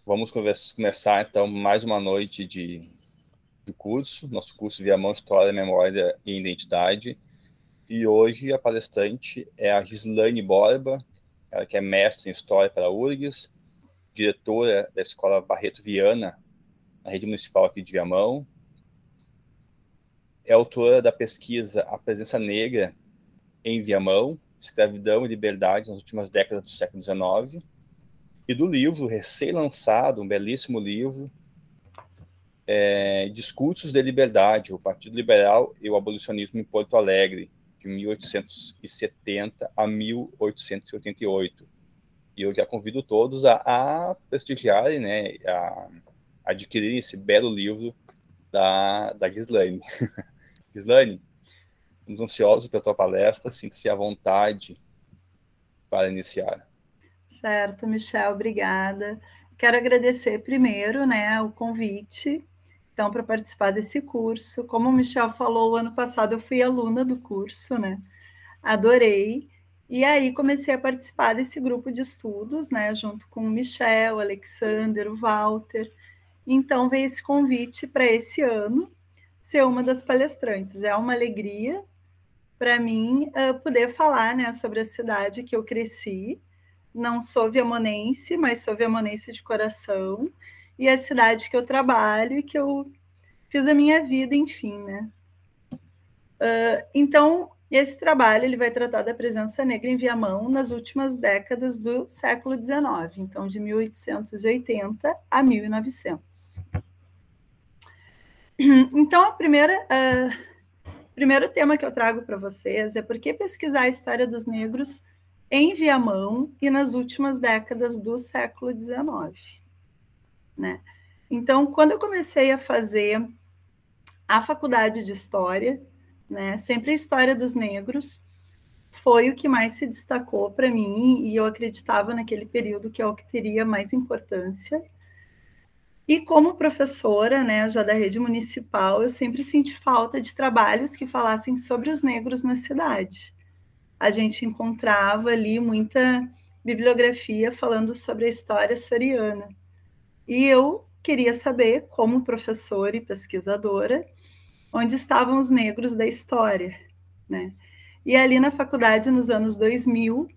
Vamos começar, então, mais uma noite de curso, nosso curso Viamão, História, Memória e Identidade. E hoje a palestrante é a Gislaine Borba, ela que é mestre em História pela URGS, diretora da Escola Barreto Viana, na rede municipal aqui de Viamão. É autora da pesquisa A Presença Negra em Viamão, Escravidão e Liberdade nas últimas décadas do século XIX, e do livro recém-lançado, um belíssimo livro, Discursos de Liberdade, o Partido Liberal e o Abolicionismo em Porto Alegre, de 1870 a 1888. E eu já convido todos a prestigiarem, né, a adquirir esse belo livro da Gislaine. Gislaine, estamos ansiosos pela tua palestra, sinta-se à vontade para iniciar. Certo, Michel, obrigada. Quero agradecer primeiro, né, o convite, então, para participar desse curso. Como o Michel falou, ano passado eu fui aluna do curso, né, adorei, e aí comecei a participar desse grupo de estudos, né, junto com o Michel, o Alexander, o Walter. Então, veio esse convite para esse ano ser uma das palestrantes. É uma alegria para mim poder falar, né, sobre a cidade que eu cresci. Não sou viamonense, mas sou viamonense de coração, e a cidade que eu trabalho e que eu fiz a minha vida, enfim, né? Então, esse trabalho ele vai tratar da presença negra em Viamão nas últimas décadas do século XIX, então de 1880 a 1900. Então, primeiro tema que eu trago para vocês é por que pesquisar a história dos negros em Viamão e nas últimas décadas do século XIX. Né? Então, quando eu comecei a fazer a faculdade de História, né, sempre a história dos negros foi o que mais se destacou para mim, e eu acreditava naquele período que é o que teria mais importância. E como professora, né, já da rede municipal, eu sempre senti falta de trabalhos que falassem sobre os negros na cidade. A gente encontrava ali muita bibliografia falando sobre a história açoriana. E eu queria saber, como professora e pesquisadora, onde estavam os negros da história, né? E ali na faculdade, nos anos 2000,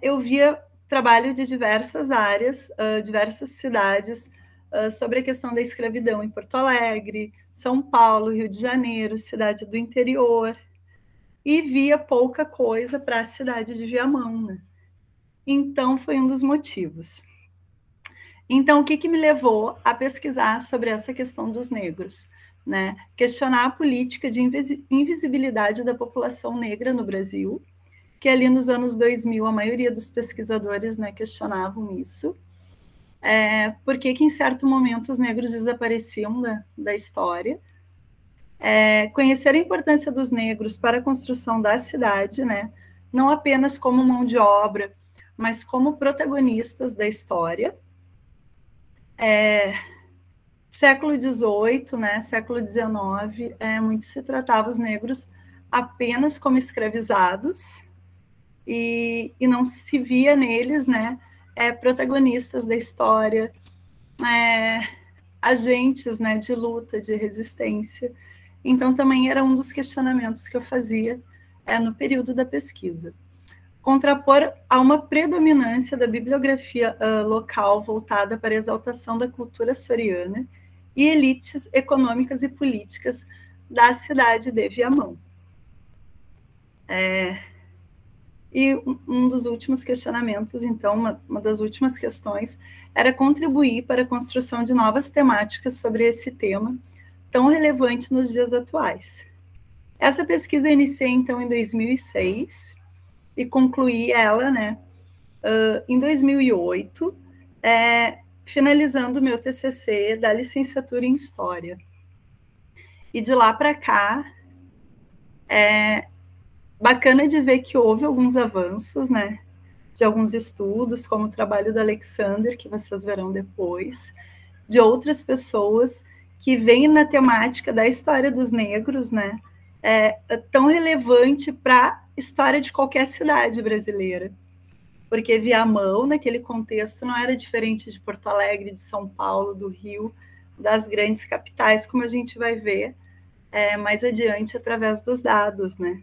eu via trabalho de diversas áreas, diversas cidades, sobre a questão da escravidão em Porto Alegre, São Paulo, Rio de Janeiro, cidade do interior, e via pouca coisa para a cidade de Viamão, né? Então, foi um dos motivos. Então, o que me levou a pesquisar sobre essa questão dos negros? Né? Questionar a política de invisibilidade da população negra no Brasil, que ali nos anos 2000 a maioria dos pesquisadores, né, questionavam isso. Por que em certo momento os negros desapareciam da história? Conhecer a importância dos negros para a construção da cidade, né? Não apenas como mão de obra, mas como protagonistas da história. Século XVIII, né, século XIX, muito se tratava os negros apenas como escravizados e não se via neles, né, protagonistas da história, agentes, né, de luta, de resistência. Então, também era um dos questionamentos que eu fazia no período da pesquisa. Contrapor a uma predominância da bibliografia local voltada para a exaltação da cultura açoriana e elites econômicas e políticas da cidade de Viamão. E um dos últimos questionamentos, então, uma das últimas questões, era contribuir para a construção de novas temáticas sobre esse tema tão relevante nos dias atuais. Essa pesquisa eu iniciei, então, em 2006 e concluí ela, né, em 2008, finalizando o meu TCC da licenciatura em História. E de lá para cá, bacana de ver que houve alguns avanços, né, de alguns estudos, como o trabalho do Alexander, que vocês verão depois, de outras pessoas que vêm na temática da história dos negros, né, tão relevante para a história de qualquer cidade brasileira. porque Viamão, naquele contexto, não era diferente de Porto Alegre, de São Paulo, do Rio, das grandes capitais, como a gente vai ver mais adiante através dos dados, né?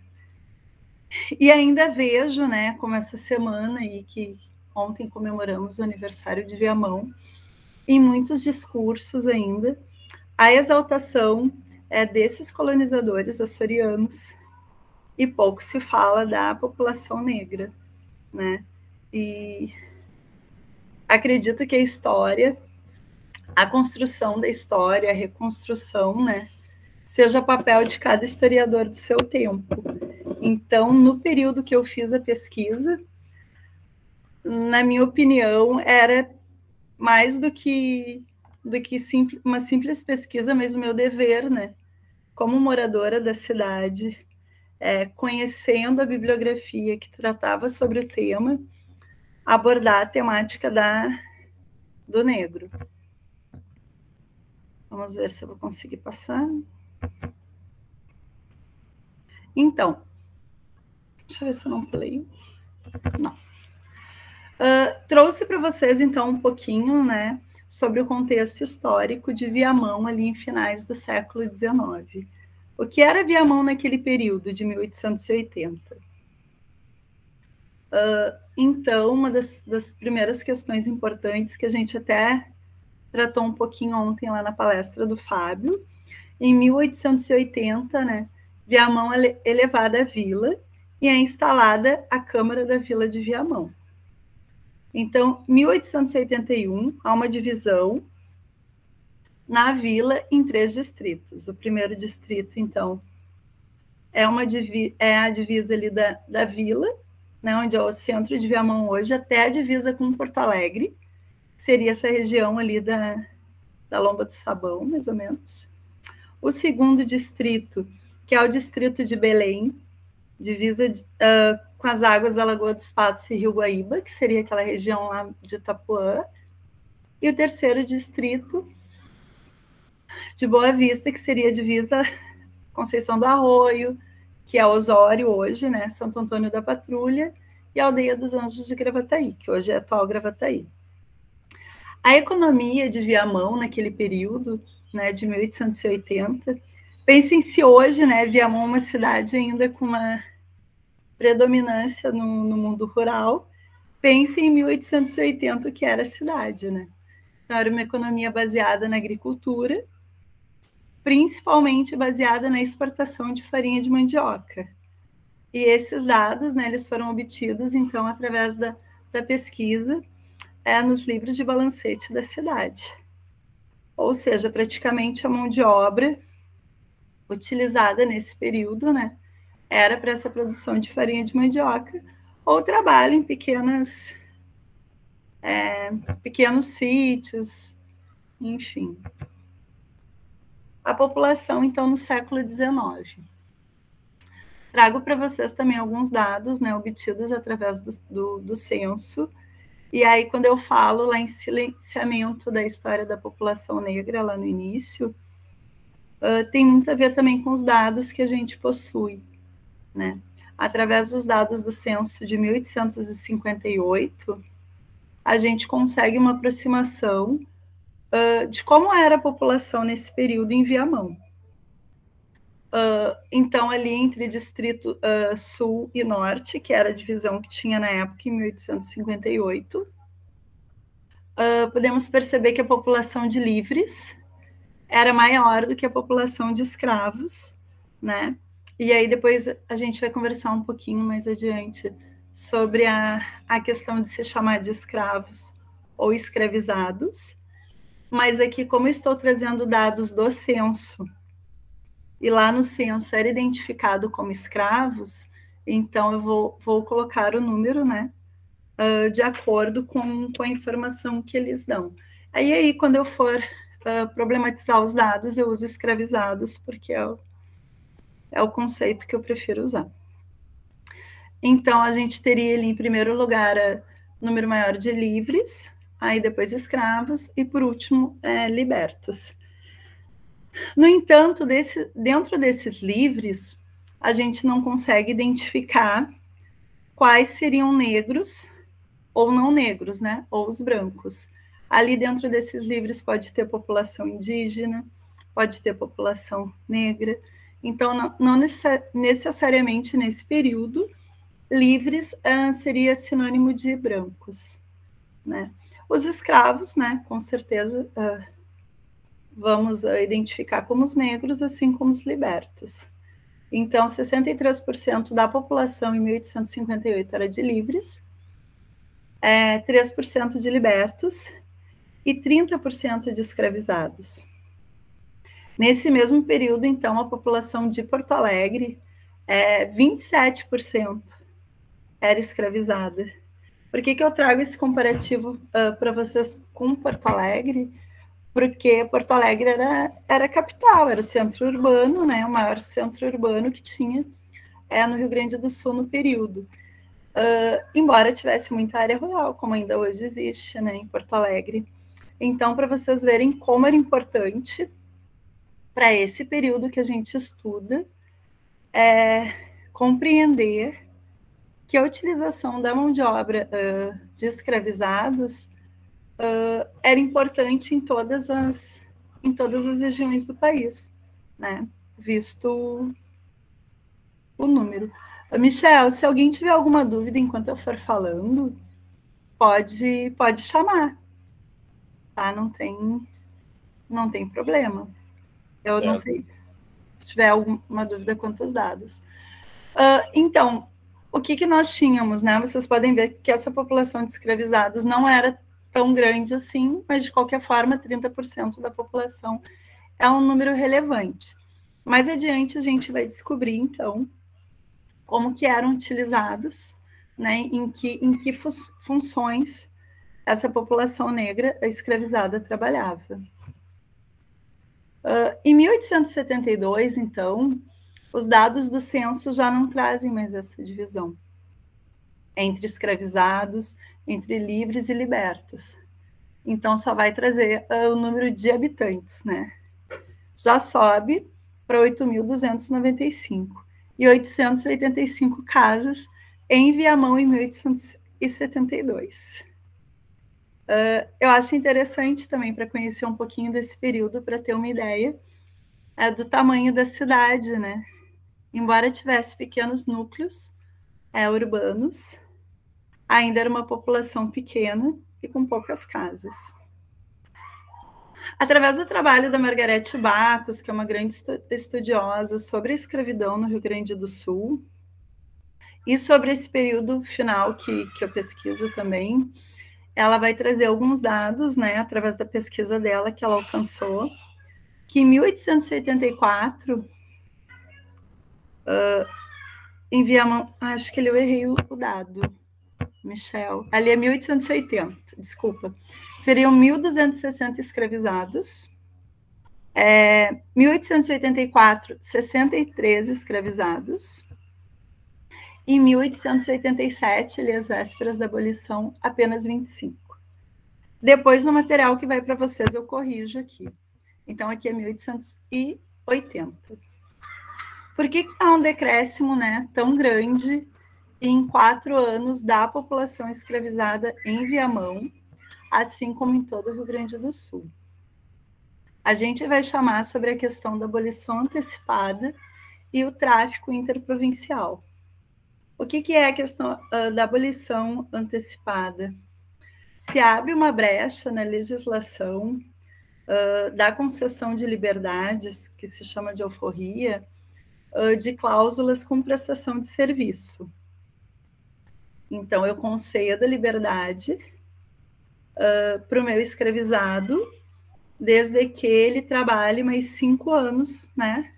E ainda vejo, né, como essa semana aí, que ontem comemoramos o aniversário de Viamão, em muitos discursos ainda, a exaltação desses colonizadores açorianos, e pouco se fala da população negra, né? E acredito que a história, a construção da história, a reconstrução, né, seja papel de cada historiador do seu tempo. Então, no período que eu fiz a pesquisa, na minha opinião, era mais do que uma simples pesquisa, mas o meu dever, né, como moradora da cidade, conhecendo a bibliografia que tratava sobre o tema, abordar a temática do negro. Vamos ver se eu vou conseguir passar. Então, deixa eu ver se eu não pulei. Não. Trouxe para vocês, então, um pouquinho, né, sobre o contexto histórico de Viamão ali em finais do século XIX. O que era Viamão naquele período de 1880? Então, uma das primeiras questões importantes que a gente até tratou um pouquinho ontem lá na palestra do Fábio, em 1880, né, Viamão é elevada à vila e é instalada a Câmara da Vila de Viamão. Então, em 1881, há uma divisão na vila em 3 distritos. O primeiro distrito, então, é a divisa ali da vila, né, onde é o centro de Viamão hoje, até a divisa com Porto Alegre, seria essa região ali da Lomba do Sabão, mais ou menos. O segundo distrito, que é o distrito de Belém, divisa com as águas da Lagoa dos Patos e Rio Guaíba, que seria aquela região lá de Itapuã. E o terceiro distrito, de Boa Vista, que seria a divisa Conceição do Arroio, que é Osório hoje, né, Santo Antônio da Patrulha, e a Aldeia dos Anjos de Gravataí, que hoje é a atual Gravataí. A economia de Viamão, naquele período, né, de 1880, pensem se hoje, né, Viamão é uma cidade ainda com uma predominância no mundo rural, pense em 1880, que era a cidade, né? Então, era uma economia baseada na agricultura, principalmente baseada na exportação de farinha de mandioca. E esses dados, né, eles foram obtidos, então, através da pesquisa nos livros de balancete da cidade. Ou seja, praticamente a mão de obra utilizada nesse período, né, era para essa produção de farinha de mandioca, ou trabalho em pequenos sítios, enfim. A população, então, no século XIX. Trago para vocês também alguns dados, né, obtidos através do censo. E aí, quando eu falo lá em silenciamento da história da população negra, lá no início, tem muito a ver também com os dados que a gente possui, né? Através dos dados do censo de 1858, a gente consegue uma aproximação de como era a população nesse período em Viamão. Então, ali entre Distrito Sul e Norte, que era a divisão que tinha na época, em 1858, podemos perceber que a população de livres era maior do que a população de escravos, né? E aí depois a gente vai conversar um pouquinho mais adiante sobre a questão de se chamar de escravos ou escravizados. Mas aqui, como eu estou trazendo dados do censo, e lá no censo era identificado como escravos, então eu vou colocar o número, né, de acordo com a informação que eles dão. Aí quando eu for problematizar os dados, eu uso escravizados, porque é o conceito que eu prefiro usar. Então, a gente teria ali, em primeiro lugar, número maior de livres, aí depois escravos, e por último, libertos. No entanto, dentro desses livres, a gente não consegue identificar quais seriam negros ou não negros, né? Ou os brancos. Ali dentro desses livres pode ter população indígena, pode ter população negra. Então, não necessariamente nesse período, livres seria sinônimo de brancos, né? Os escravos, né? Com certeza vamos identificar como os negros, assim como os libertos. Então, 63% da população em 1858 era de livres, 3% de libertos e 30% de escravizados. Nesse mesmo período, então, a população de Porto Alegre, 27% era escravizada. Por que eu trago esse comparativo para vocês com Porto Alegre? Porque Porto Alegre era capital, era o centro urbano, né, o maior centro urbano que tinha no Rio Grande do Sul no período. Embora tivesse muita área rural, como ainda hoje existe, né, em Porto Alegre. Então, para vocês verem como era importante para esse período que a gente estuda, compreender que a utilização da mão de obra de escravizados era importante em todas as regiões do país, né? Visto o número. Michel, se alguém tiver alguma dúvida enquanto eu for falando, pode chamar, tá? Não tem problema. Eu não sei se tiver alguma dúvida quanto aos dados. Então, o que nós tínhamos, né? Vocês podem ver que essa população de escravizados não era tão grande assim, mas de qualquer forma, 30% da população é um número relevante. Mais adiante a gente vai descobrir, então, como que eram utilizados, né? Em que funções essa população negra escravizada trabalhava. Em 1872, então, os dados do censo já não trazem mais essa divisão entre escravizados, entre livres e libertos. Então, só vai trazer o número de habitantes, né? Já sobe para 8.295 e 885 casas em Viamão em 1872. Eu acho interessante também para conhecer um pouquinho desse período, para ter uma ideia do tamanho da cidade, né? Embora tivesse pequenos núcleos urbanos, ainda era uma população pequena e com poucas casas. Através do trabalho da Margarete Bacos, que é uma grande estudiosa sobre a escravidão no Rio Grande do Sul, e sobre esse período final que eu pesquiso também, ela vai trazer alguns dados, né, através da pesquisa dela que ela alcançou, que em 1884, em Viamão, acho que eu errei o dado, Michel, ali é 1880, desculpa, seriam 1.260 escravizados, 1884, 63 escravizados, em 1887, ali às vésperas da abolição, apenas 25. Depois, no material que vai para vocês, eu corrijo aqui. Então, aqui é 1880. Por que há um decréscimo, né, tão grande em 4 anos da população escravizada em Viamão, assim como em todo o Rio Grande do Sul? A gente vai chamar sobre a questão da abolição antecipada e o tráfico interprovincial. O que é a questão da abolição antecipada? Se abre uma brecha na legislação da concessão de liberdades, que se chama de alforria, de cláusulas com prestação de serviço. Então, eu concedo a liberdade para o meu escravizado, desde que ele trabalhe mais 5 anos, né,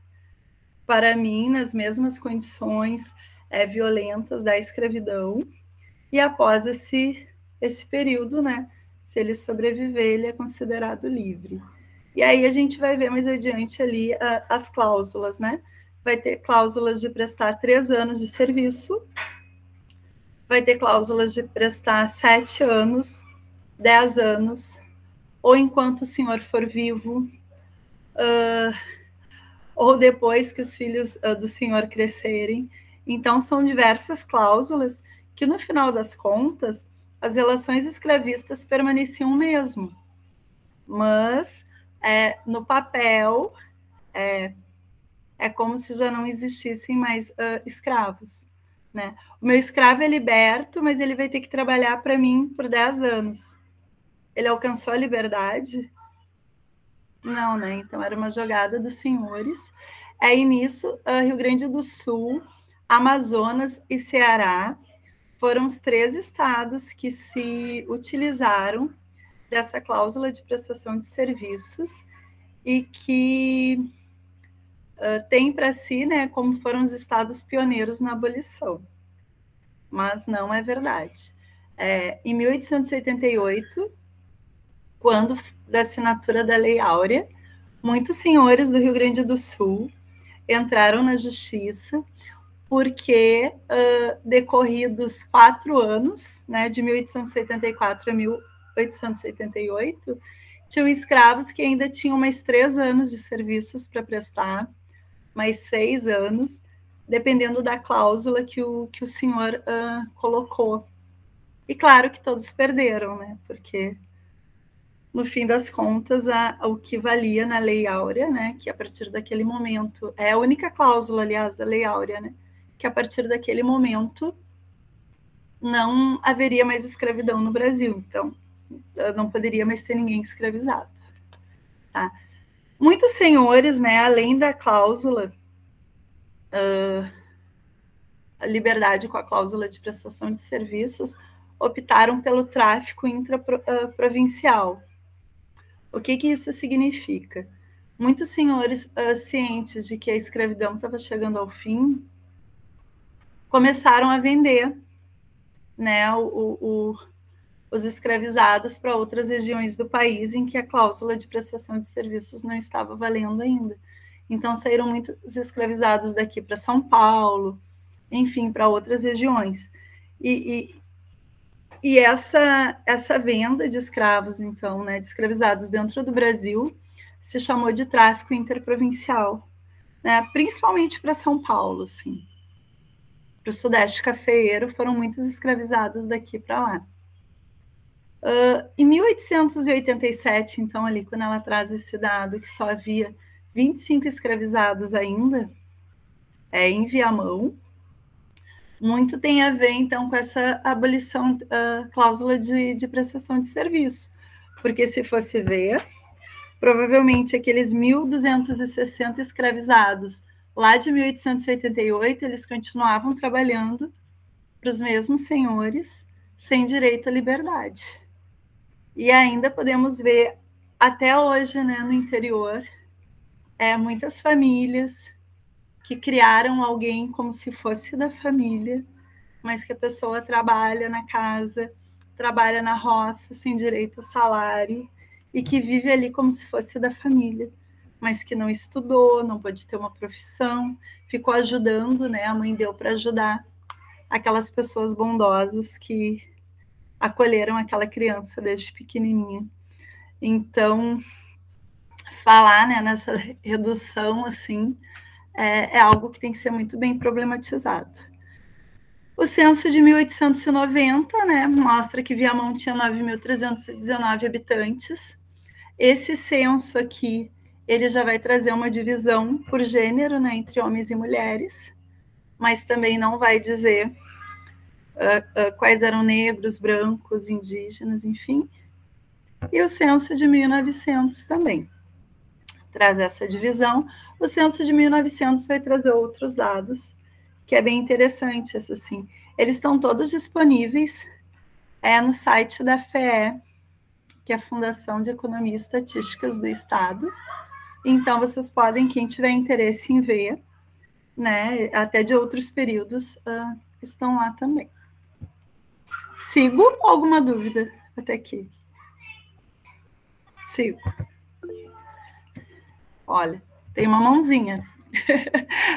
para mim, nas mesmas condições violentas da escravidão, e após esse período, né, se ele sobreviver, ele é considerado livre. E aí a gente vai ver mais adiante ali as cláusulas, né? Vai ter cláusulas de prestar 3 anos de serviço, vai ter cláusulas de prestar 7 anos, 10 anos, ou enquanto o senhor for vivo, ou depois que os filhos do senhor crescerem. Então, são diversas cláusulas que, no final das contas, as relações escravistas permaneciam o mesmo, mas no papel é como se já não existissem mais escravos, né? O meu escravo é liberto, mas ele vai ter que trabalhar para mim por 10 anos. Ele alcançou a liberdade? Não, né? Então era uma jogada dos senhores. Aí nisso, Rio Grande do Sul, Amazonas e Ceará foram os 3 estados que se utilizaram dessa cláusula de prestação de serviços e que tem para si, né, como foram os estados pioneiros na abolição. Mas não é verdade. Em 1888, quando da assinatura da Lei Áurea, muitos senhores do Rio Grande do Sul entraram na justiça porque, decorridos 4 anos, né, de 1874 a 1888, tinham escravos que ainda tinham mais 3 anos de serviços para prestar, mais 6 anos, dependendo da cláusula que o senhor colocou. E claro que todos perderam, né, porque no fim das contas, o que valia na Lei Áurea, né, que a partir daquele momento, é a única cláusula, aliás, da Lei Áurea, né, que a partir daquele momento não haveria mais escravidão no Brasil, então não poderia mais ter ninguém escravizado. Tá? Muitos senhores, né, além da cláusula, a liberdade com a cláusula de prestação de serviços, optaram pelo tráfico intraprovincial. O que isso significa? Muitos senhores cientes de que a escravidão estava chegando ao fim, começaram a vender, né, os escravizados para outras regiões do país em que a cláusula de prestação de serviços não estava valendo ainda. Então, saíram muitos escravizados daqui para São Paulo, enfim, para outras regiões. E essa venda de escravos, então, né, de escravizados dentro do Brasil, se chamou de tráfico interprovincial, né, principalmente para São Paulo, assim. Para o Sudeste cafeeiro, foram muitos escravizados daqui para lá. Em 1887, então, ali, quando ela traz esse dado que só havia 25 escravizados ainda, em Viamão, muito tem a ver, então, com essa abolição, cláusula de prestação de serviço. Porque, se fosse ver, provavelmente aqueles 1.260 escravizados lá de 1888, eles continuavam trabalhando para os mesmos senhores, sem direito à liberdade. E ainda podemos ver, até hoje, né, no interior, muitas famílias que criaram alguém como se fosse da família, mas que a pessoa trabalha na casa, trabalha na roça, sem direito a salário, e que vive ali como se fosse da família, mas que não estudou, não pode ter uma profissão, ficou ajudando, né? A mãe deu para ajudar aquelas pessoas bondosas que acolheram aquela criança desde pequenininha. Então, falar, né, nessa redução, assim, é algo que tem que ser muito bem problematizado. O censo de 1890, né, mostra que Viamão tinha 9.319 habitantes. Esse censo aqui, ele já vai trazer uma divisão por gênero, né, entre homens e mulheres, mas também não vai dizer quais eram negros, brancos, indígenas, enfim. E o censo de 1900 também traz essa divisão. O censo de 1900 vai trazer outros dados, que é bem interessante, assim. Eles estão todos disponíveis no site da FEE, que é a Fundação de Economia e Estatísticas do Estado. Então, vocês podem, quem tiver interesse em ver, né, até de outros períodos, estão lá também. Sigo ou alguma dúvida até aqui? Sigo. Olha, tem uma mãozinha.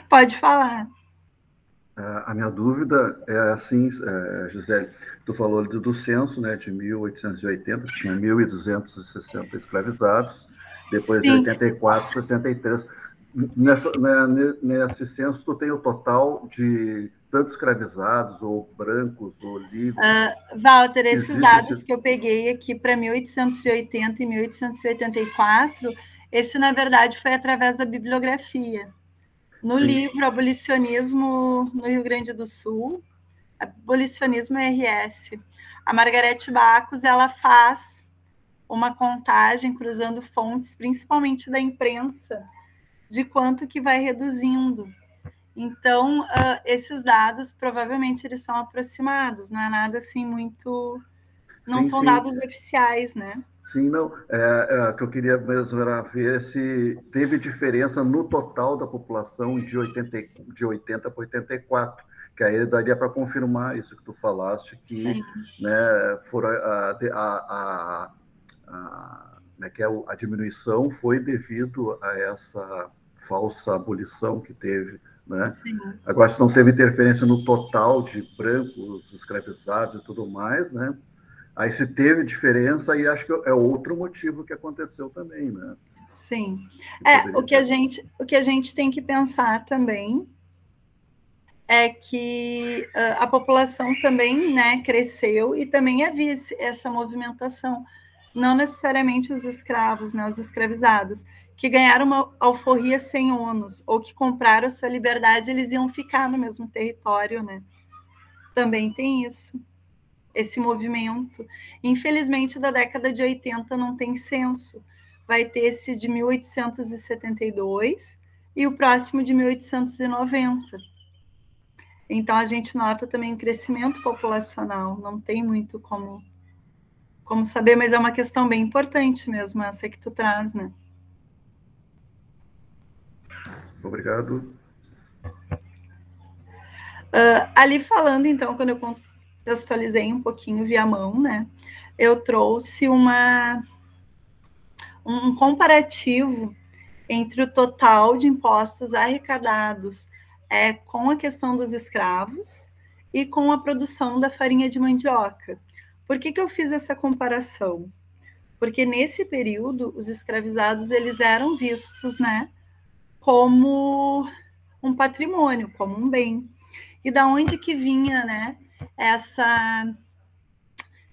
Pode falar. A minha dúvida é assim, Gisele, tu falou do censo, né, de 1880, tinha 1.260 escravizados, depois Sim. de 84, 63. Nesse censo, tu tem o total de tanto escravizados, ou brancos, ou livres? Walter, esses dados que eu peguei aqui para 1880 e 1884, esse, na verdade, foi através da bibliografia. No livro Abolicionismo no Rio Grande do Sul, Abolicionismo RS, a Margarete Bacos, ela faz uma contagem cruzando fontes, principalmente da imprensa, de quanto que vai reduzindo. Então, esses dados, provavelmente, eles são aproximados, não é nada assim muito... Não são dados oficiais, né? Sim, não. O que eu queria mesmo era ver se teve diferença no total da população de 80 para 84, que aí daria para confirmar isso que tu falaste, que né, a diminuição foi devido a essa falsa abolição que teve, né? Agora, se não teve interferência no total de brancos, escravizados e tudo mais, né? Aí se teve diferença, e acho que é outro motivo que aconteceu também, né? Sim. O que a gente tem que pensar também é que a população também, né, cresceu, e também havia essa movimentação. Não necessariamente os escravos, né, os escravizados, que ganharam uma alforria sem ônus, ou que compraram a sua liberdade, eles iam ficar no mesmo território, né? Também tem isso, esse movimento. Infelizmente, da década de 80 não tem censo. Vai ter esse de 1872 e o próximo de 1890. Então, a gente nota também o crescimento populacional. Não tem muito como saber, mas é uma questão bem importante mesmo, essa que tu traz, né? Obrigado. Ali falando, então, quando eu contextualizei um pouquinho Viamão, né? Eu trouxe um comparativo entre o total de impostos arrecadados com a questão dos escravos e com a produção da farinha de mandioca. Por que eu fiz essa comparação? Porque nesse período os escravizados eles eram vistos, né, como um patrimônio, como um bem. E da onde que vinha, né,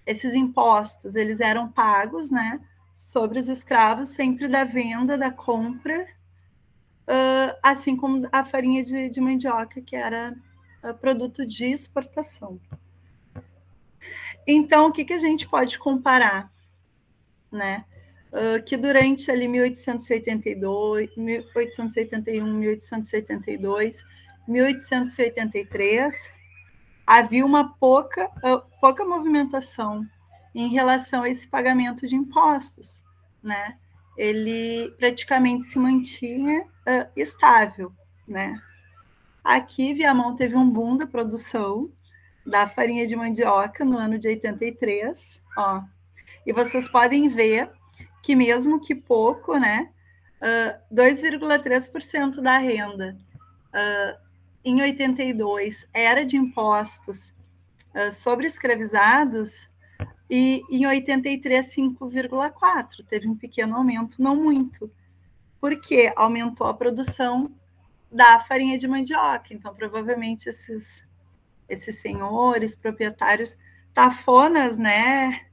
esses impostos? Eles eram pagos, né, sobre os escravos, sempre da venda, da compra, assim como a farinha de mandioca, que era produto de exportação. Então, o que a gente pode comparar, né? Que durante ali 1882, 1881, 1882, 1883, havia uma pouca movimentação em relação a esse pagamento de impostos, né? Ele praticamente se mantinha estável, né? Aqui, Viamão teve um boom da produção da farinha de mandioca no ano de 83, ó. E vocês podem ver que mesmo que pouco, né, 2,3% da renda em 82 era de impostos sobre escravizados, e em 83, 5,4%. Teve um pequeno aumento, não muito, porque aumentou a produção da farinha de mandioca. Então, provavelmente, esses senhores, proprietários, tafonas, né,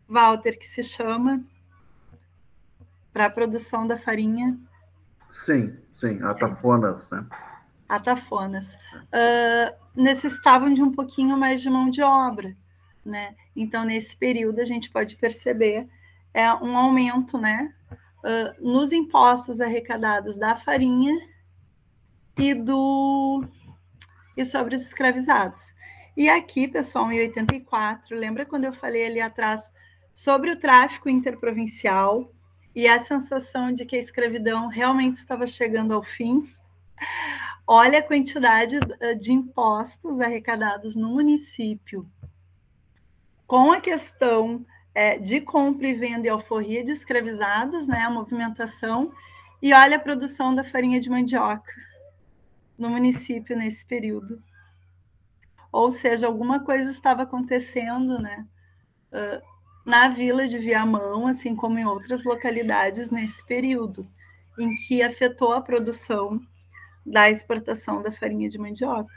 Walter, que se chama, para a produção da farinha. Sim, atafonas, né? Atafonas. Necessitavam de um pouquinho mais de mão de obra, né? Então, nesse período, a gente pode perceber um aumento, né, nos impostos arrecadados da farinha e sobre os escravizados. E aqui, pessoal, em 84, lembra quando eu falei ali atrás sobre o tráfico interprovincial e a sensação de que a escravidão realmente estava chegando ao fim? Olha a quantidade de impostos arrecadados no município com a questão de compra e venda e alforria de escravizados, né, a movimentação, e olha a produção da farinha de mandioca no município nesse período. Ou seja, alguma coisa estava acontecendo, né, na vila de Viamão, assim como em outras localidades nesse período, em que afetou a produção da exportação da farinha de mandioca.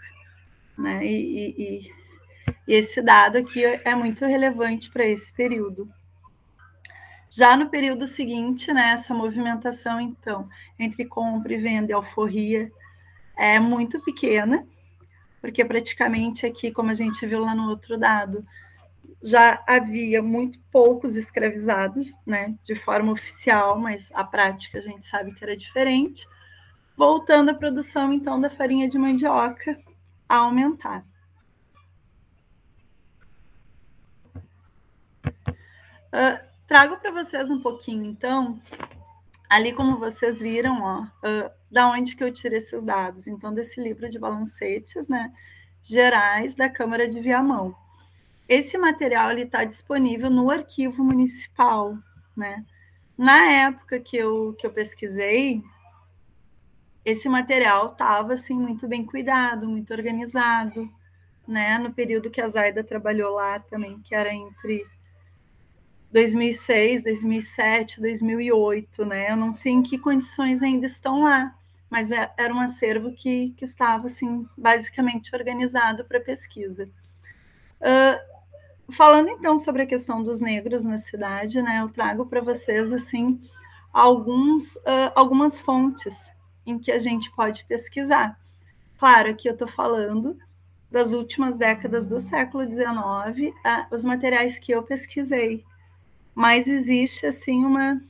né? E esse dado aqui é muito relevante para esse período. Já no período seguinte, né, essa movimentação, então, entre compra e venda e alforria é muito pequena, porque praticamente aqui, como a gente viu lá no outro dado, já havia muito poucos escravizados, né, de forma oficial, mas a prática a gente sabe que era diferente, voltando a produção, então, da farinha de mandioca a aumentar. Trago para vocês um pouquinho, então, ali como vocês viram, ó, da onde que eu tirei esses dados. Então, desse livro de balancetes, né, gerais da Câmara de Viamão. Esse material está disponível no arquivo municipal, né? Na época que eu pesquisei, esse material estava assim, muito bem cuidado, muito organizado, né? No período que a Zaida trabalhou lá também, que era entre 2006, 2007, 2008, né? Eu não sei em que condições ainda estão lá, mas era um acervo que estava, assim, basicamente organizado para pesquisa. Falando, então, sobre a questão dos negros na cidade, né? Eu trago para vocês, assim, algumas fontes em que a gente pode pesquisar. Claro, aqui eu estou falando das últimas décadas do século XIX, os materiais que eu pesquisei, mas existe, assim, uma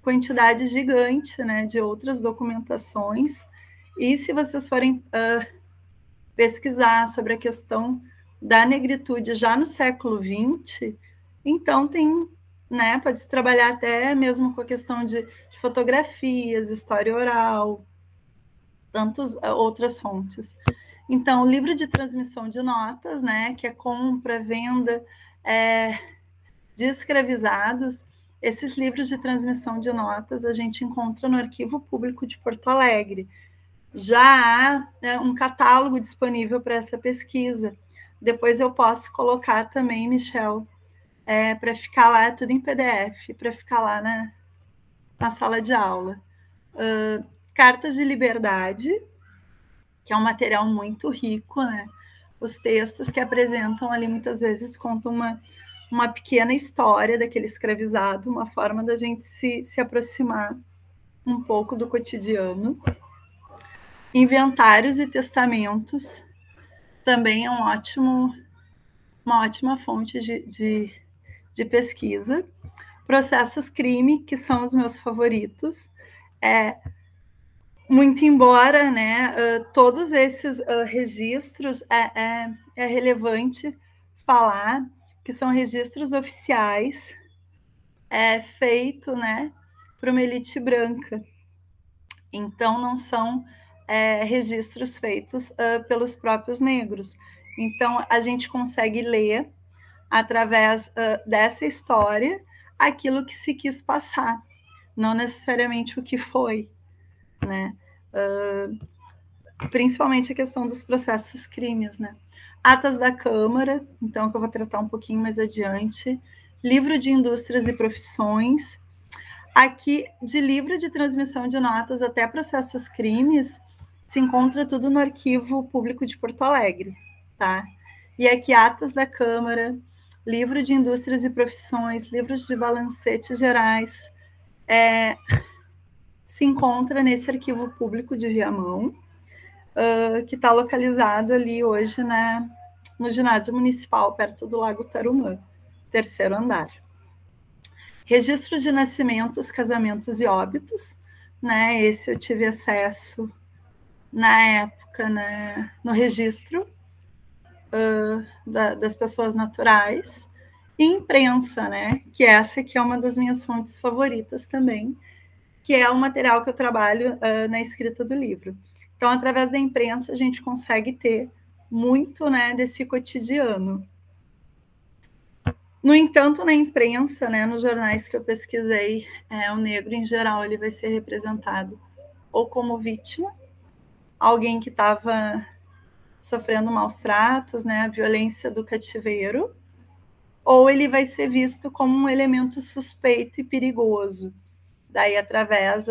quantidade gigante, né, de outras documentações, e se vocês forem pesquisar sobre a questão da negritude já no século XX, então tem, né, pode-se trabalhar até mesmo com a questão de fotografias, história oral, tantas outras fontes. Então, o livro de transmissão de notas, né, que é compra, venda de escravizados, esses livros de transmissão de notas a gente encontra no Arquivo Público de Porto Alegre. Já há um catálogo disponível para essa pesquisa. Depois eu posso colocar também, Michel, para ficar lá, tudo em PDF, para ficar lá na sala de aula. Cartas de Liberdade, que é um material muito rico, né? Os textos que apresentam ali muitas vezes contam uma pequena história daquele escravizado, uma forma da gente se aproximar um pouco do cotidiano. Inventários e testamentos também é uma ótima fonte de pesquisa. Processos crime, que são os meus favoritos. Muito embora, né, todos esses registros é relevante falar que são registros oficiais feitos, né, por uma elite branca. Então, não são registros feitos pelos próprios negros. Então, a gente consegue ler, através dessa história, aquilo que se quis passar, não necessariamente o que foi, né? Principalmente a questão dos processos crimes, né? Atas da Câmara, então, que eu vou tratar um pouquinho mais adiante. Livro de Indústrias e Profissões. Aqui, de livro de transmissão de notas até processos crimes, se encontra tudo no Arquivo Público de Porto Alegre, tá? E aqui, atas da Câmara, livro de Indústrias e Profissões, livros de balancetes gerais, se encontra nesse Arquivo Público de Viamão, que está localizado ali hoje no ginásio municipal, perto do Lago Tarumã, 3º andar. Registros de nascimentos, casamentos e óbitos, né? Esse eu tive acesso na época, né, no registro das pessoas naturais, e imprensa, né? Que essa aqui é uma das minhas fontes favoritas também, que é o material que eu trabalho na escrita do livro. Então, através da imprensa, a gente consegue ter muito, né, desse cotidiano. No entanto, na imprensa, né, nos jornais que eu pesquisei, o negro, em geral, ele vai ser representado ou como vítima, alguém que estava sofrendo maus tratos, né, a violência do cativeiro, ou ele vai ser visto como um elemento suspeito e perigoso, daí através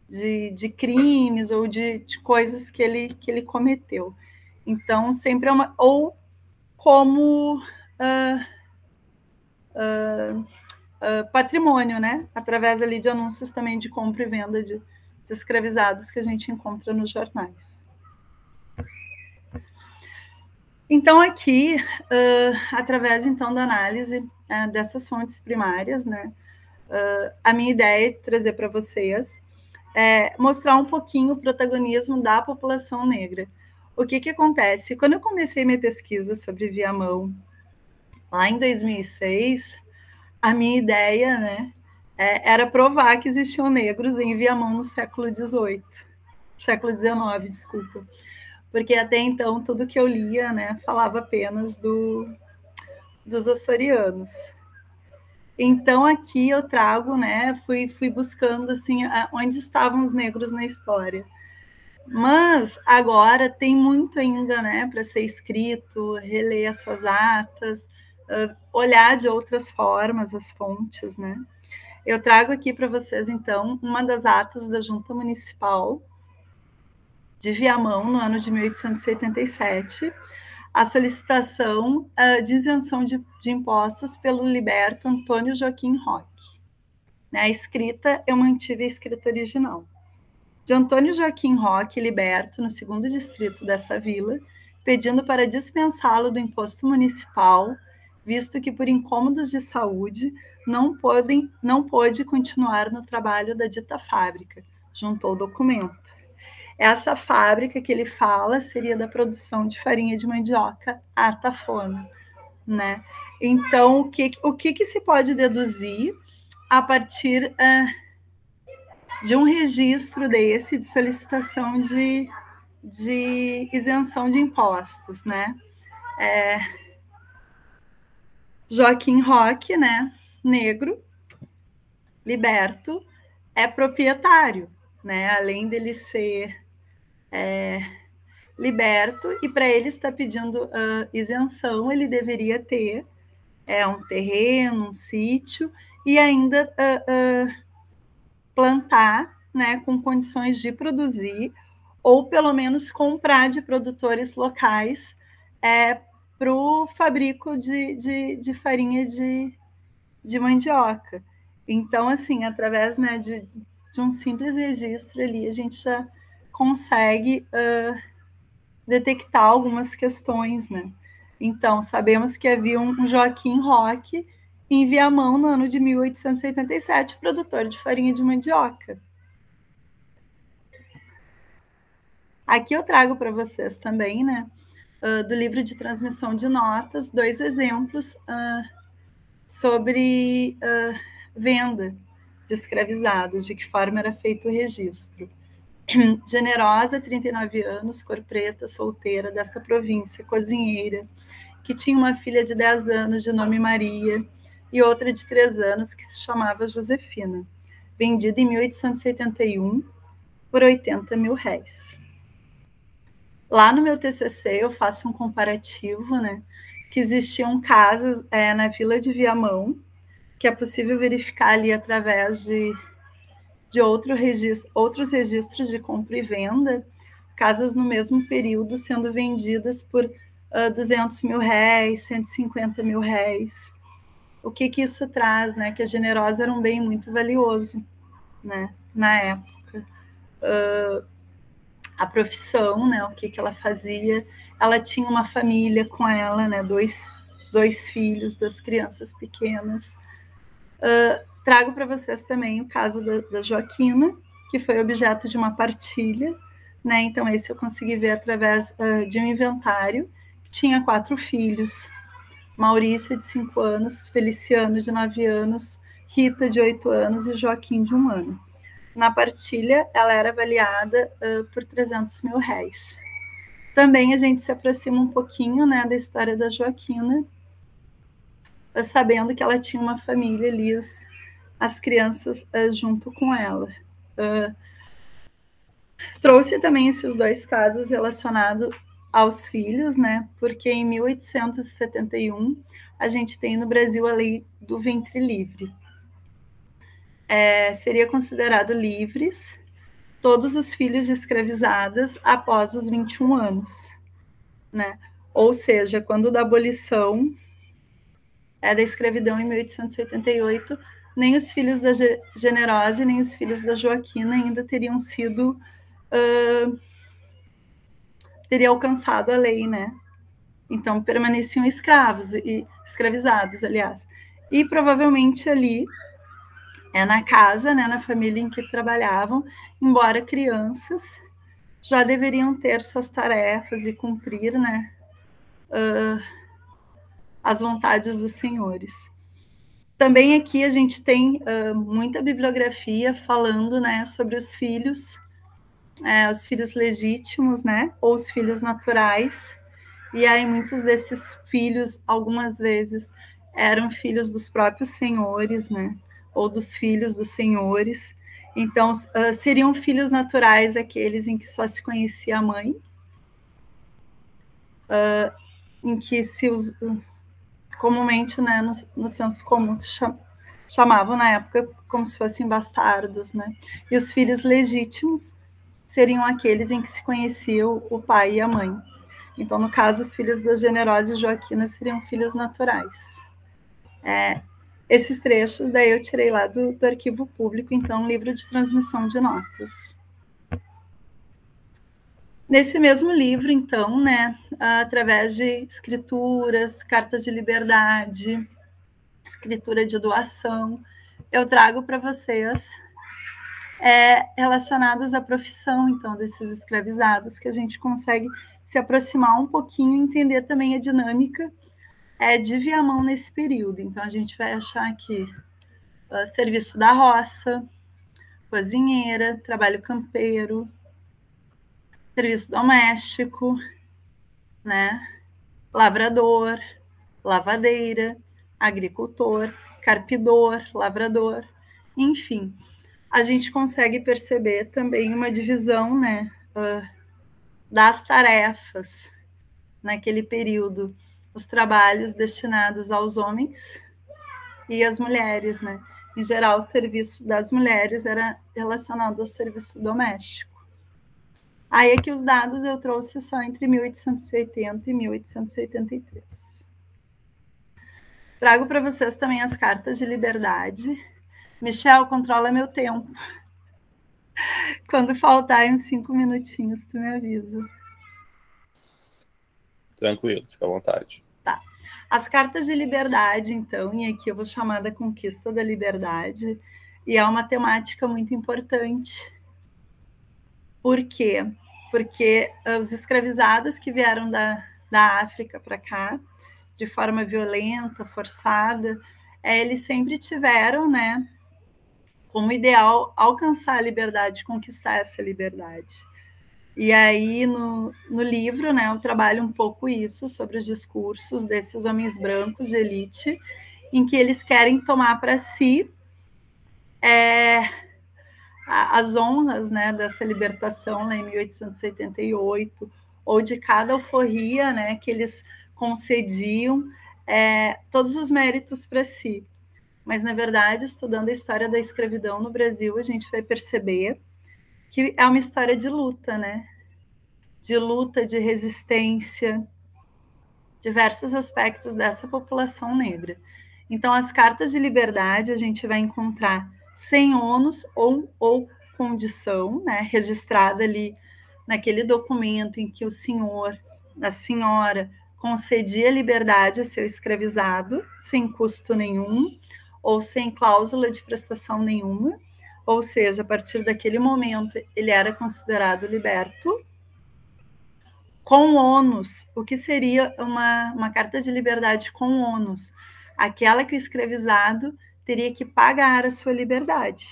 de crimes ou de coisas que ele cometeu. Então, sempre é uma... Ou como patrimônio, né? Através ali de anúncios também de compra e venda de escravizados que a gente encontra nos jornais. Então, aqui, através, então, da análise dessas fontes primárias, né, a minha ideia é trazer para vocês mostrar um pouquinho o protagonismo da população negra. O que acontece? Quando eu comecei minha pesquisa sobre Viamão, lá em 2006, a minha ideia, né, era provar que existiam negros em Viamão no século XIX, desculpa. Porque até então tudo que eu lia, né, falava apenas dos açorianos. Então aqui eu trago, né, fui buscando assim onde estavam os negros na história. Mas agora tem muito ainda, né, para ser escrito, reler essas atas, olhar de outras formas as fontes, né? Eu trago aqui para vocês então uma das atas da Junta Municipal de Viamão no ano de 1887. A solicitação de isenção de impostos pelo liberto Antônio Joaquim Roque. A escrita, eu mantive a escrita original. De Antônio Joaquim Roque, liberto, no 2º distrito dessa vila, pedindo para dispensá-lo do imposto municipal, visto que, por incômodos de saúde, não pôde continuar no trabalho da dita fábrica. Juntou o documento. Essa fábrica que ele fala seria da produção de farinha de mandioca Atafona, né? Então, o que se pode deduzir a partir de um registro desse de solicitação de isenção de impostos, né? Joaquim Roque, né? Negro, liberto, é proprietário, né? Além dele ser liberto, e para ele estar pedindo isenção, ele deveria ter um terreno, um sítio, e ainda plantar, né, com condições de produzir, ou pelo menos comprar de produtores locais para o fabrico de farinha de mandioca. Então, assim, através, né, de um simples registro ali, a gente já consegue detectar algumas questões, né? Então, sabemos que havia um Joaquim Roque em Viamão no ano de 1887, produtor de farinha de mandioca. Aqui eu trago para vocês também, né, do livro de transmissão de notas, 2 exemplos sobre venda de escravizados, de que forma era feito o registro. Generosa, 39 anos, cor preta, solteira, desta província, cozinheira, que tinha uma filha de 10 anos de nome Maria e outra de 3 anos que se chamava Josefina, vendida em 1881 por R$80.000. Lá no meu TCC eu faço um comparativo, né, que existiam casas na Vila de Viamão, que é possível verificar ali através de outros registros de compra e venda, casas no mesmo período sendo vendidas por R$200.000, R$150.000. O que isso traz, né? Que a Generosa era um bem muito valioso, né? Na época. A profissão, né? O que ela fazia? Ela tinha uma família com ela, né? Dois filhos, 2 crianças pequenas. Trago para vocês também o caso da Joaquina, que foi objeto de uma partilha, né? Então, esse eu consegui ver através de um inventário, que tinha 4 filhos: Maurício, de 5 anos, Feliciano, de 9 anos, Rita, de 8 anos, e Joaquim, de 1 ano. Na partilha, ela era avaliada por R$300.000. Também a gente se aproxima um pouquinho, né, da história da Joaquina, sabendo que ela tinha uma família ali, as crianças junto com ela. Trouxe também esses 2 casos relacionados aos filhos, né? Porque em 1871 a gente tem no Brasil a lei do ventre livre. Seria considerado livres todos os filhos de escravizadas após os 21 anos. né? Ou seja, quando da abolição da escravidão em 1888, nem os filhos da Generosa nem os filhos da Joaquina ainda teriam sido teria alcançado a lei, né? Então permaneciam escravizados, aliás. E provavelmente ali na casa, né, na família em que trabalhavam, embora crianças, já deveriam ter suas tarefas e cumprir, né, as vontades dos senhores. Também aqui a gente tem muita bibliografia falando, né, sobre os filhos legítimos, né, ou os filhos naturais. E aí muitos desses filhos, algumas vezes, eram filhos dos próprios senhores, né, ou dos filhos dos senhores. Então, seriam filhos naturais aqueles em que só se conhecia a mãe, em que comumente, né, no senso comum, se chamavam na época como se fossem bastardos, né? E os filhos legítimos seriam aqueles em que se conhecia o pai e a mãe. Então, no caso, os filhos da Generosa e Joaquina seriam filhos naturais. Esses trechos, daí eu tirei lá do arquivo público, então, livro de transmissão de notas. Nesse mesmo livro, então, né, através de escrituras, cartas de liberdade, escritura de doação, eu trago para vocês relacionadas à profissão, então, desses escravizados, que a gente consegue se aproximar um pouquinho e entender também a dinâmica de Viamão nesse período. Então, a gente vai achar aqui serviço da roça, cozinheira, trabalho campeiro, serviço doméstico, né? Lavrador, lavadeira, agricultor, carpidor, lavrador, enfim. A gente consegue perceber também uma divisão, né, das tarefas naquele período, os trabalhos destinados aos homens e às mulheres, né? Em geral, o serviço das mulheres era relacionado ao serviço doméstico. Aí aqui os dados eu trouxe só entre 1880 e 1883. Trago para vocês também as cartas de liberdade. Michel, controla meu tempo. Quando faltarem uns 5 minutinhos, tu me avisa. Tranquilo, fica à vontade. Tá. As cartas de liberdade, então, e aqui eu vou chamar da conquista da liberdade, e é uma temática muito importante. Por quê? Porque os escravizados que vieram da África para cá, de forma violenta, forçada, eles sempre tiveram, né, como ideal alcançar a liberdade, conquistar essa liberdade. E aí, no livro, né, eu trabalho um pouco isso, sobre os discursos desses homens brancos de elite, em que eles querem tomar para si as honras, né, dessa libertação lá em 1888, ou de cada alforria, né, que eles concediam todos os méritos para si. Mas, na verdade, estudando a história da escravidão no Brasil, a gente vai perceber que é uma história de luta, né? De luta, de resistência, diversos aspectos dessa população negra. Então, as cartas de liberdade a gente vai encontrar sem ônus ou condição, né? Registrada ali naquele documento em que o senhor, a senhora, concedia liberdade a seu escravizado, sem custo nenhum, ou sem cláusula de prestação nenhuma, ou seja, a partir daquele momento ele era considerado liberto. Com ônus, o que seria uma carta de liberdade com ônus? Aquela que o escravizado teria que pagar a sua liberdade,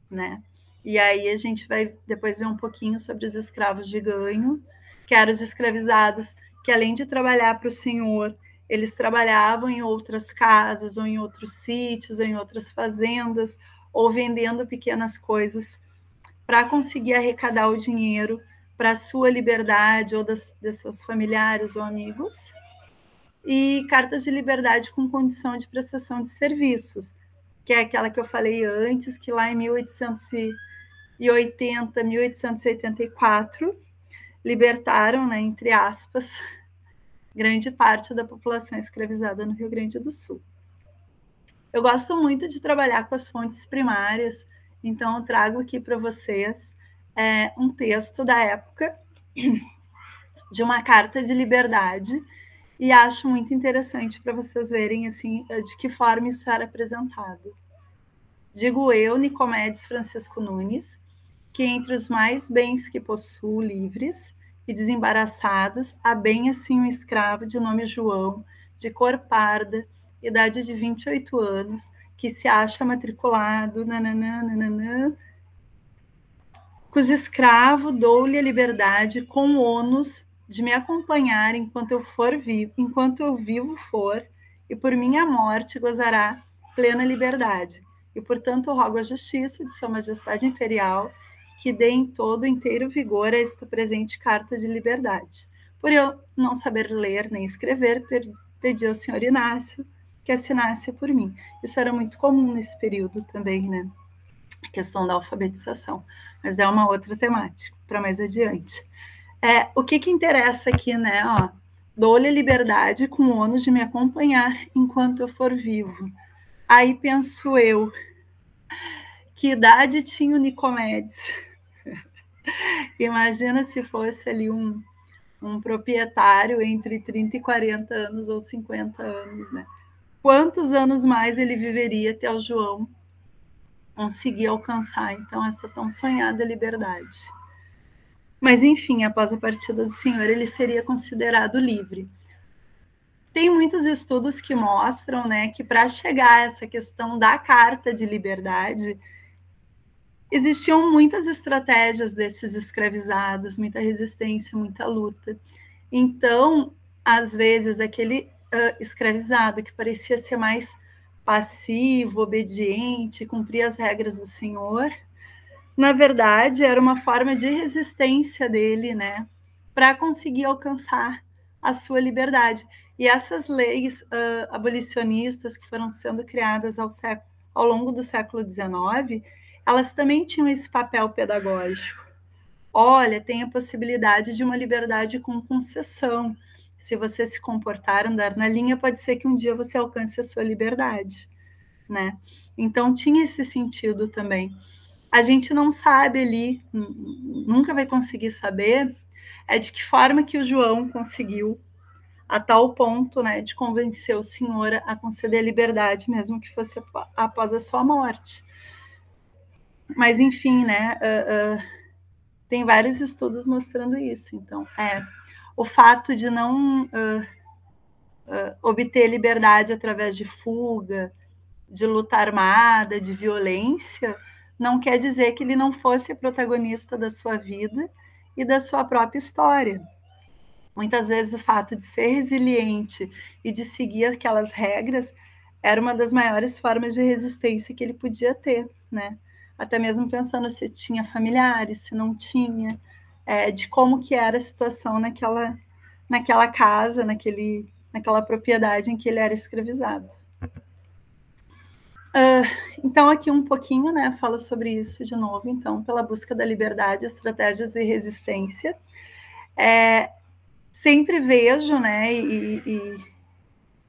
né? E aí a gente vai depois ver um pouquinho sobre os escravos de ganho, que eram os escravizados que, além de trabalhar para o senhor, eles trabalhavam em outras casas, ou em outros sítios, ou em outras fazendas, ou vendendo pequenas coisas para conseguir arrecadar o dinheiro para a sua liberdade ou de seus familiares ou amigos. E cartas de liberdade com condição de prestação de serviços, que é aquela que eu falei antes, que lá em 1880, 1884, libertaram, né, entre aspas, grande parte da população escravizada no Rio Grande do Sul. Eu gosto muito de trabalhar com as fontes primárias, então eu trago aqui para vocês um texto da época de uma carta de liberdade, e acho muito interessante para vocês verem assim, de que forma isso era apresentado. Digo eu, Nicomedes Francisco Nunes, que entre os mais bens que possuo livres e desembaraçados, há bem assim um escravo de nome João, de cor parda, idade de 28 anos, que se acha matriculado, nananã, cujo escravo dou-lhe a liberdade com o ônus de me acompanhar enquanto eu vivo for, e por minha morte gozará plena liberdade. E, portanto, rogo a justiça de Sua Majestade Imperial que dê em todo inteiro vigor a esta presente carta de liberdade. Por eu não saber ler nem escrever, pedi ao senhor Inácio que assinasse por mim. Isso era muito comum nesse período também, né? A questão da alfabetização. Mas é uma outra temática, para mais adiante. O que interessa aqui, né? Dou-lhe a liberdade com o ônus de me acompanhar enquanto eu for vivo. Aí penso eu, que idade tinha o Nicomedes? Imagina se fosse ali um proprietário entre 30 e 40 anos ou 50 anos, né? Quantos anos mais ele viveria até o João conseguir alcançar, então, essa tão sonhada liberdade? Mas, enfim, após a partida do Senhor, ele seria considerado livre. Tem muitos estudos que mostram, né, que para chegar a essa questão da carta de liberdade, existiam muitas estratégias desses escravizados, muita resistência, muita luta. Então, às vezes, aquele escravizado que parecia ser mais passivo, obediente, cumpria as regras do Senhor, na verdade, era uma forma de resistência dele, né, para conseguir alcançar a sua liberdade. E essas leis abolicionistas que foram sendo criadas ao longo do século XIX, elas também tinham esse papel pedagógico. Olha, tem a possibilidade de uma liberdade com concessão. Se você se comportar, andar na linha, pode ser que um dia você alcance a sua liberdade, né? Então, tinha esse sentido também. A gente não sabe ali, nunca vai conseguir saber, de que forma que o João conseguiu, a tal ponto, né, de convencer o Senhor a conceder a liberdade, mesmo que fosse após a sua morte. Mas, enfim, né, tem vários estudos mostrando isso. Então, o fato de não obter liberdade através de fuga, de luta armada, de violência, não quer dizer que ele não fosse protagonista da sua vida e da sua própria história. Muitas vezes o fato de ser resiliente e de seguir aquelas regras era uma das maiores formas de resistência que ele podia ter, né? Até mesmo pensando se tinha familiares, se não tinha, de como que era a situação naquela casa, naquela propriedade em que ele era escravizado. Então, aqui um pouquinho, né, falo sobre isso de novo, então, pela busca da liberdade, estratégias de resistência. Sempre vejo, né, e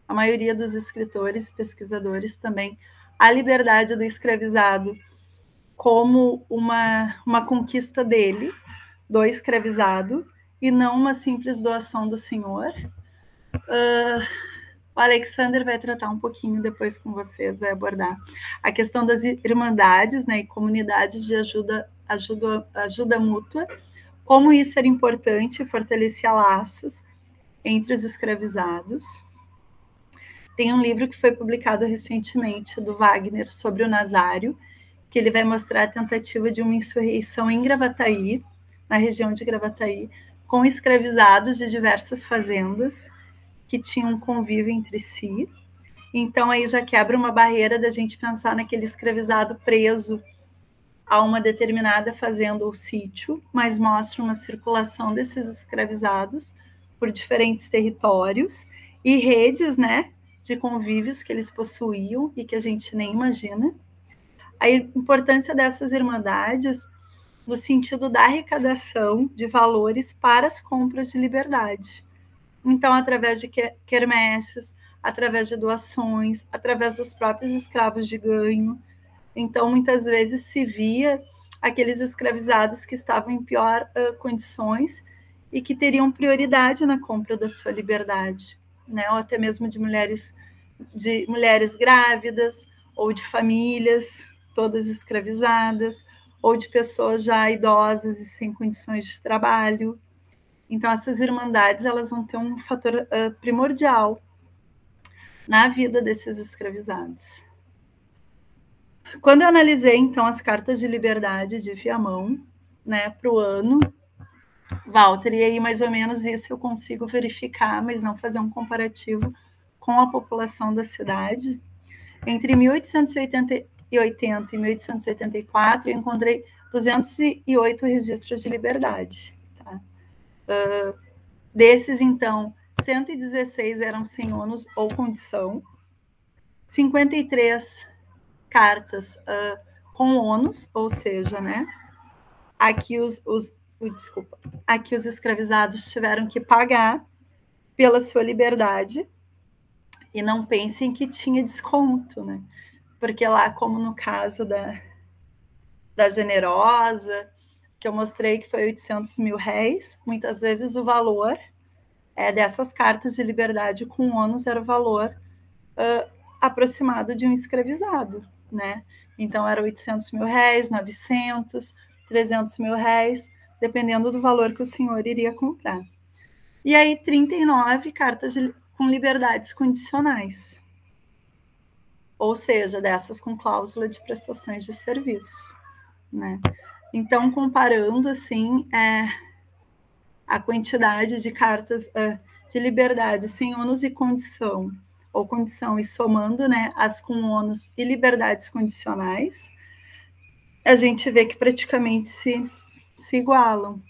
a maioria dos escritores, pesquisadores também, a liberdade do escravizado como uma conquista dele, do escravizado, e não uma simples doação do Senhor. O Alexander vai tratar um pouquinho depois com vocês, vai abordar a questão das irmandades, né, e comunidades de ajuda mútua, como isso era importante, fortalecia laços entre os escravizados. Tem um livro que foi publicado recentemente, do Wagner, sobre o Nazário, que ele vai mostrar a tentativa de uma insurreição em Gravataí, na região de Gravataí, com escravizados de diversas fazendas, que tinham um convívio entre si. Então, aí já quebra uma barreira da gente pensar naquele escravizado preso a uma determinada fazenda ou sítio, mas mostra uma circulação desses escravizados por diferentes territórios e redes, né, de convívios que eles possuíam e que a gente nem imagina. A importância dessas irmandades no sentido da arrecadação de valores para as compras de liberdade. Então, através de quermesses, através de doações, através dos próprios escravos de ganho. Então, muitas vezes se via aqueles escravizados que estavam em pior condições e que teriam prioridade na compra da sua liberdade, né? Ou até mesmo de mulheres grávidas, ou de famílias todas escravizadas, ou de pessoas já idosas e sem condições de trabalho. Então, essas irmandades, elas vão ter um fator primordial na vida desses escravizados. Quando eu analisei, então, as cartas de liberdade de Viamão, né, para o ano, Walter, e aí mais ou menos isso eu consigo verificar, mas não fazer um comparativo com a população da cidade. Entre 1880 e 1884, eu encontrei 208 registros de liberdade. Tá? Desses, então, 116 eram sem ônus ou condição, 53 cartas com ônus, ou seja, né, aqui aqui os escravizados tiveram que pagar pela sua liberdade, e não pensem que tinha desconto, né? Porque lá, como no caso da Generosa, que eu mostrei que foi 800 mil réis, muitas vezes o valor dessas cartas de liberdade com ônus era o valor aproximado de um escravizado, né? Então, era 800 mil réis, 900, 300 mil réis, dependendo do valor que o senhor iria comprar. E aí, 39 cartas com liberdades condicionais, ou seja, dessas com cláusula de prestações de serviço, né? Então, comparando, assim, a quantidade de cartas de liberdade sem ônus e condição, ou condição, e somando, né, as com ônus e liberdades condicionais, a gente vê que praticamente se igualam.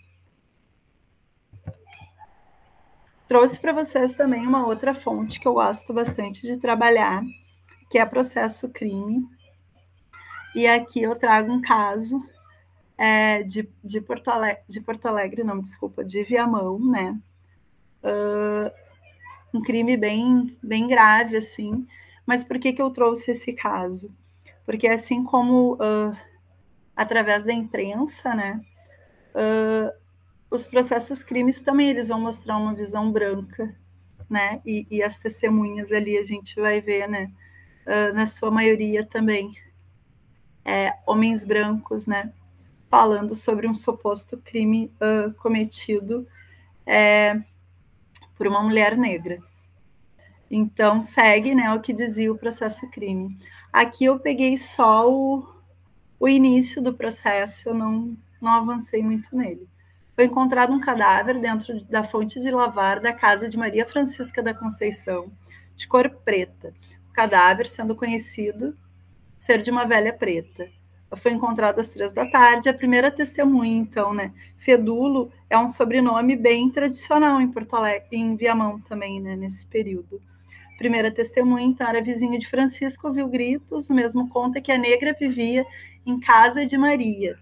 Trouxe para vocês também uma outra fonte que eu gosto bastante de trabalhar, que é Processo Crime. E aqui eu trago um caso de Porto Alegre, não, desculpa, de Viamão, né? Um crime bem grave, assim. Mas por que eu trouxe esse caso? Porque assim como através da imprensa, né, os processos crimes também eles vão mostrar uma visão branca, né? E as testemunhas ali a gente vai ver, né, na sua maioria também homens brancos, né, falando sobre um suposto crime cometido por uma mulher negra. Então, segue, né, o que dizia o processo crime. Aqui eu peguei só o início do processo, eu não avancei muito nele. Foi encontrado um cadáver dentro da fonte de lavar da casa de Maria Francisca da Conceição, de cor preta. O cadáver, sendo conhecido ser de uma velha preta. Foi encontrado às 3 da tarde. A primeira testemunha, então, né? Fedulo é um sobrenome bem tradicional em Porto Alegre, em Viamão também, né? Nesse período. A primeira testemunha, então, era vizinha de Francisco, ouviu gritos. O mesmo conta que a negra vivia em casa de Maria.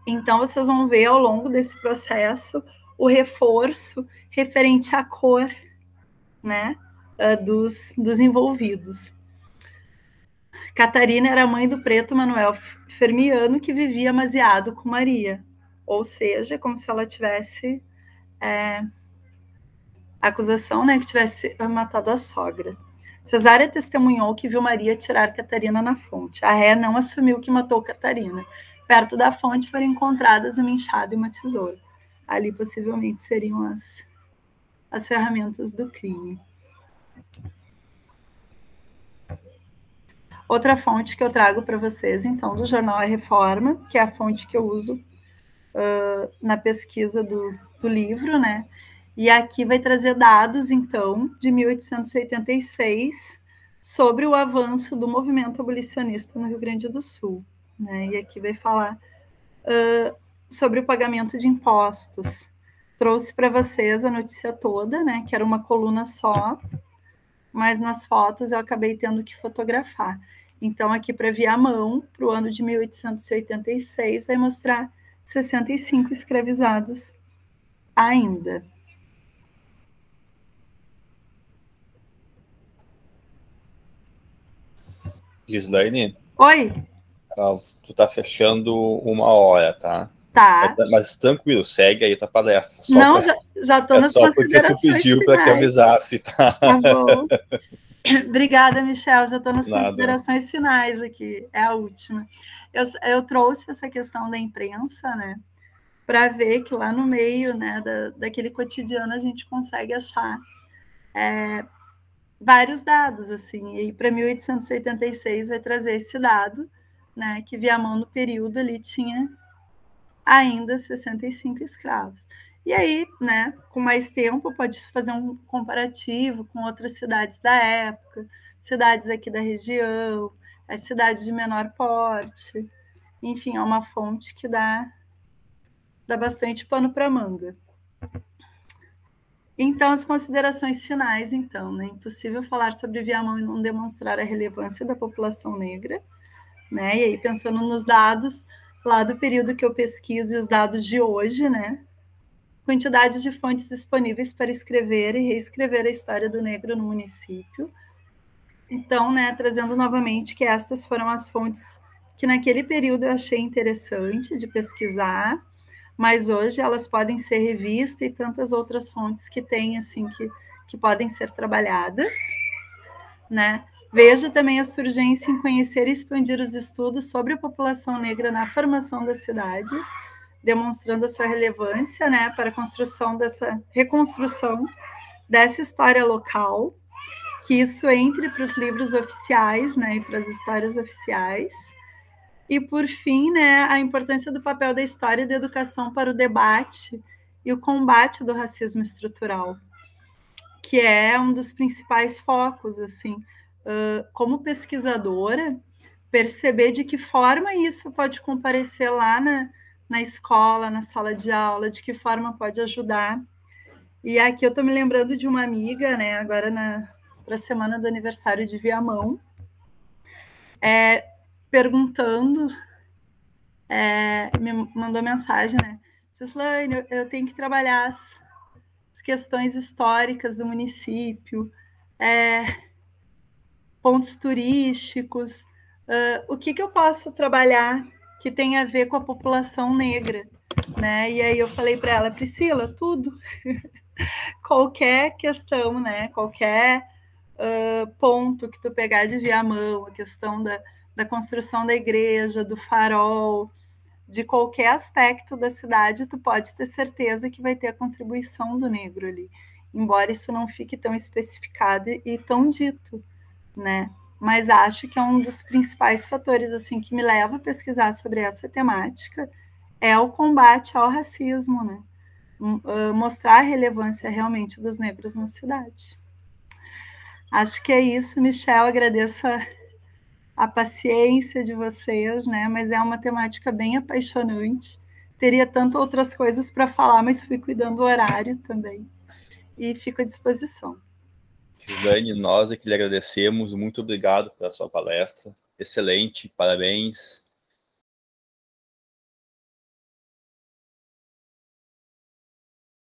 Então, vocês vão ver ao longo desse processo o reforço referente à cor, né? Dos envolvidos. Catarina era mãe do preto Manuel Fermiano, que vivia amaziado com Maria. Ou seja, como se ela tivesse a acusação, né, que tivesse matado a sogra. Cesária testemunhou que viu Maria tirar Catarina na fonte. A ré não assumiu que matou Catarina. Perto da fonte foram encontradas uma enxada e uma tesoura. Ali possivelmente seriam as ferramentas do crime. Outra fonte que eu trago para vocês, então, do jornal A Reforma, que é a fonte que eu uso na pesquisa do livro, né? E aqui vai trazer dados, então, de 1886, sobre o avanço do movimento abolicionista no Rio Grande do Sul, né? E aqui vai falar sobre o pagamento de impostos. Trouxe para vocês a notícia toda, né? Que era uma coluna só, mas nas fotos eu acabei tendo que fotografar. Então, aqui para Viamão, para o ano de 1886, vai mostrar 65 escravizados ainda. Gislaine? Oi? Tu tá fechando 1 hora, tá? Tá. Mas tranquilo, segue aí tua palestra. Não, já estou nas considerações finais. Só porque tu pediu para que avisasse, tá? Tá bom. Obrigada, Michel. Já estou nas considerações finais aqui. É a última. Eu trouxe essa questão da imprensa, né? Para ver que lá no meio, né, daquele cotidiano a gente consegue achar vários dados, assim. E para 1886 vai trazer esse dado, né, que Viamão no período ali tinha ainda 65 escravos. E aí, né, com mais tempo, pode fazer um comparativo com outras cidades da época, cidades aqui da região, as cidades de menor porte. Enfim, é uma fonte que dá bastante pano para manga. Então, as considerações finais, então, né? Impossível falar sobre Viamão e não demonstrar a relevância da população negra, né? E aí, pensando nos dados lá do período que eu pesquiso e os dados de hoje, né? Quantidade de fontes disponíveis para escrever e reescrever a história do negro no município. Então, né, trazendo novamente que estas foram as fontes que naquele período eu achei interessante de pesquisar, mas hoje elas podem ser revistas e tantas outras fontes que tem, assim, que podem ser trabalhadas, né? Vejo também a urgência em conhecer e expandir os estudos sobre a população negra na formação da cidade, demonstrando a sua relevância, né, para a reconstrução dessa história local, que isso entre para os livros oficiais, né, e para as histórias oficiais. E, por fim, né, a importância do papel da história e da educação para o debate e o combate do racismo estrutural, que é um dos principais focos, assim, como pesquisadora, perceber de que forma isso pode comparecer lá na escola, na sala de aula, de que forma pode ajudar. E aqui eu estou me lembrando de uma amiga, né, agora para a semana do aniversário de Viamão, perguntando, me mandou mensagem, né? Gislaine, eu tenho que trabalhar as questões históricas do município, pontos turísticos, o que eu posso trabalhar que tem a ver com a população negra, né? E aí eu falei para ela, Priscila, tudo, qualquer questão, né? Qualquer ponto que tu pegar de Viamão, a questão da construção da igreja, do farol, de qualquer aspecto da cidade, tu pode ter certeza que vai ter a contribuição do negro ali, embora isso não fique tão especificado e tão dito, né? Mas acho que é um dos principais fatores assim que me leva a pesquisar sobre essa temática é o combate ao racismo, né? Mostrar a relevância realmente dos negros na cidade. Acho que é isso, Michel, agradeço a paciência de vocês, né? Mas é uma temática bem apaixonante. Teria tantas outras coisas para falar, mas fui cuidando do horário também. E fico à disposição. Gislaine, nós é que lhe agradecemos. Muito obrigado pela sua palestra. Excelente, parabéns.